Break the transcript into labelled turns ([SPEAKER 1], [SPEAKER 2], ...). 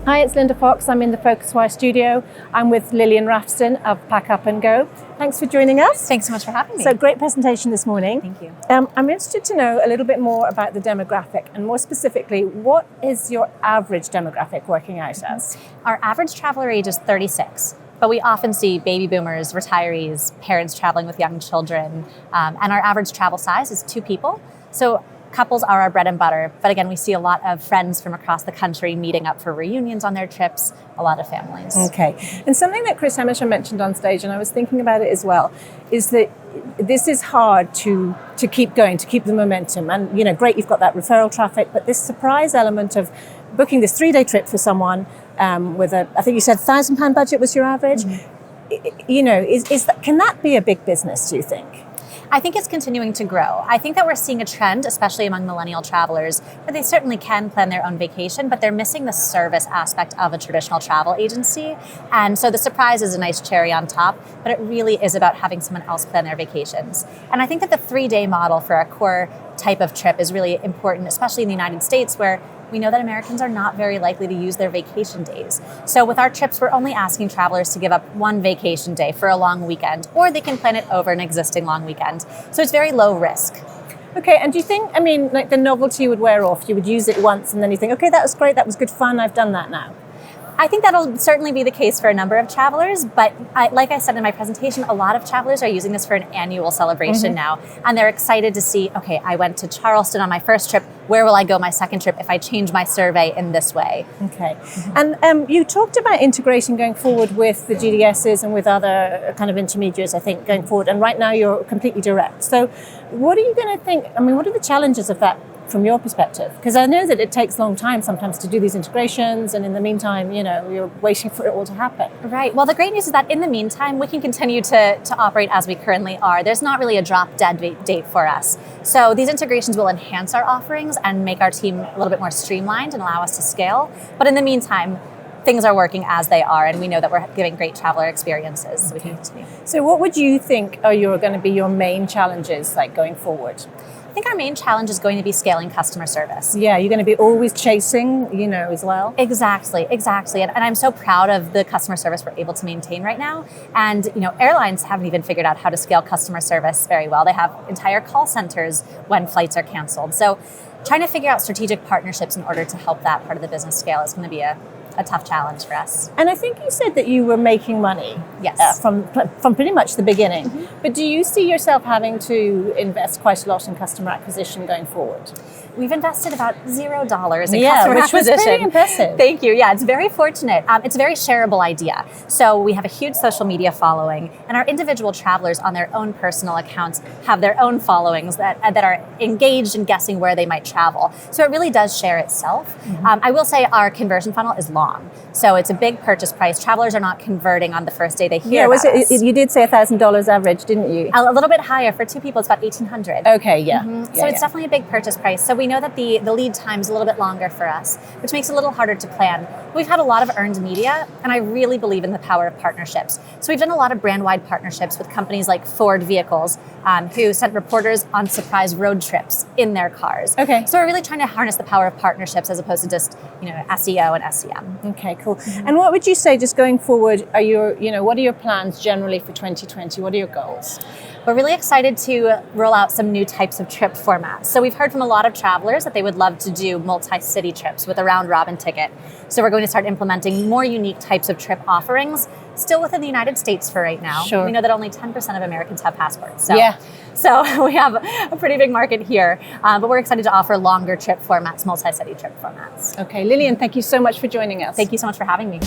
[SPEAKER 1] Hi, it's Linda Fox. I'm in the PhocusWire studio. I'm with Lillian Rafson of Pack Up and Go. Thanks for joining us.
[SPEAKER 2] Thanks so much for having me.
[SPEAKER 1] So great presentation this morning.
[SPEAKER 2] Thank you.
[SPEAKER 1] I'm interested to know a little bit more about the demographic, and more specifically, what is your average demographic working out as?
[SPEAKER 2] Our average traveler age is 36, but we often see baby boomers, retirees, parents traveling with young children, and our average travel size is 2 people. So couples are our bread and butter, but again, we see a lot of friends from across the country meeting up for reunions on their trips, a lot of families.
[SPEAKER 1] Okay, and something that Chris Hemisher mentioned on stage, and I was thinking about it as well, is that this is hard to keep going, to keep the momentum. And, you know, great, you've got that referral traffic, but this surprise element of booking this 3-day trip for someone with a, I think you said £1,000 budget was your average. Mm-hmm. You know, can that be a big business, do you think?
[SPEAKER 2] I think it's continuing to grow. I think that we're seeing a trend, especially among millennial travelers, where they certainly can plan their own vacation, but they're missing the service aspect of a traditional travel agency. And so the surprise is a nice cherry on top, but it really is about having someone else plan their vacations. And I think that the 3-day model for our core type of trip is really important, especially in the United States, where we know that Americans are not very likely to use their vacation days. So with our trips, we're only asking travelers to give up 1 vacation day for a long weekend, or they can plan it over an existing long weekend. So it's very low risk.
[SPEAKER 1] Okay, and do you think, I mean, like the novelty would wear off? You would use it once and then you think, okay, that was great, that was good fun, I've done that now.
[SPEAKER 2] I think that'll certainly be the case for a number of travelers, but like I said in my presentation, a lot of travelers are using this for an annual celebration now, and they're excited to see, okay, I went to Charleston on my first trip, where will I go my second trip if I change my survey in this way?
[SPEAKER 1] Okay, and you talked about integration going forward with the GDSs and with other kind of intermediaries, I think, going forward, and right now you're completely direct. So what are you going to think, I mean, what are the challenges of that from your perspective? Because I know that it takes a long time sometimes to do these integrations, and in the meantime, you know, you're waiting for it all to happen.
[SPEAKER 2] Right. Well, the great news is that in the meantime, we can continue to operate as we currently are. There's not really a drop dead date for us. So these integrations will enhance our offerings and make our team a little bit more streamlined and allow us to scale. But in the meantime, things are working as they are, and we know that we're giving great traveler experiences, so we can continue.
[SPEAKER 1] So what would you think are going to be your main challenges like going forward?
[SPEAKER 2] I think our main challenge is going to be scaling customer service.
[SPEAKER 1] Yeah, you're going to be always chasing, you know, as well.
[SPEAKER 2] Exactly. And I'm so proud of the customer service we're able to maintain right now. And, you know, airlines haven't even figured out how to scale customer service very well. They have entire call centers when flights are canceled. So trying to figure out strategic partnerships in order to help that part of the business scale is going to be a tough challenge for us.
[SPEAKER 1] And I think you said that you were making money.
[SPEAKER 2] Yes.
[SPEAKER 1] From pretty much the beginning. Mm-hmm. But do you see yourself having to invest quite a lot in customer acquisition going forward?
[SPEAKER 2] We've invested about $0 in customer
[SPEAKER 1] which
[SPEAKER 2] acquisition.
[SPEAKER 1] Was pretty impressive.
[SPEAKER 2] Thank you. Yeah, it's very fortunate. It's a very shareable idea. So we have a huge social media following, and our individual travelers on their own personal accounts have their own followings that are engaged in guessing where they might travel. So it really does share itself. Mm-hmm. I will say our conversion funnel is long. So it's a big purchase price. Travelers are not converting on the first day they hear about us.
[SPEAKER 1] You did say $1,000 average, didn't you?
[SPEAKER 2] A little bit higher. For 2 people, it's about $1,800.
[SPEAKER 1] Okay, yeah.
[SPEAKER 2] Mm-hmm. So it's definitely a big purchase price. So we know that the lead time is a little bit longer for us, which makes it a little harder to plan. We've had a lot of earned media, and I really believe in the power of partnerships. So we've done a lot of brand-wide partnerships with companies like Ford Vehicles, who sent reporters on surprise road trips in their cars.
[SPEAKER 1] Okay.
[SPEAKER 2] So we're really trying to harness the power of partnerships as opposed to just, you know, SEO and SEM.
[SPEAKER 1] Okay, cool. Mm-hmm. And what would you say, just going forward, what are your plans generally for 2020? What are your goals?
[SPEAKER 2] We're really excited to roll out some new types of trip formats. So we've heard from a lot of travelers that they would love to do multi-city trips with a round-robin ticket. So we're going to start implementing more unique types of trip offerings, still within the United States for right now.
[SPEAKER 1] Sure.
[SPEAKER 2] We know that only 10% of Americans have passports.
[SPEAKER 1] So
[SPEAKER 2] we have a pretty big market here, but we're excited to offer longer trip formats, multi-city trip formats.
[SPEAKER 1] Okay, Lillian, thank you so much for joining us.
[SPEAKER 2] Thank you so much for having me.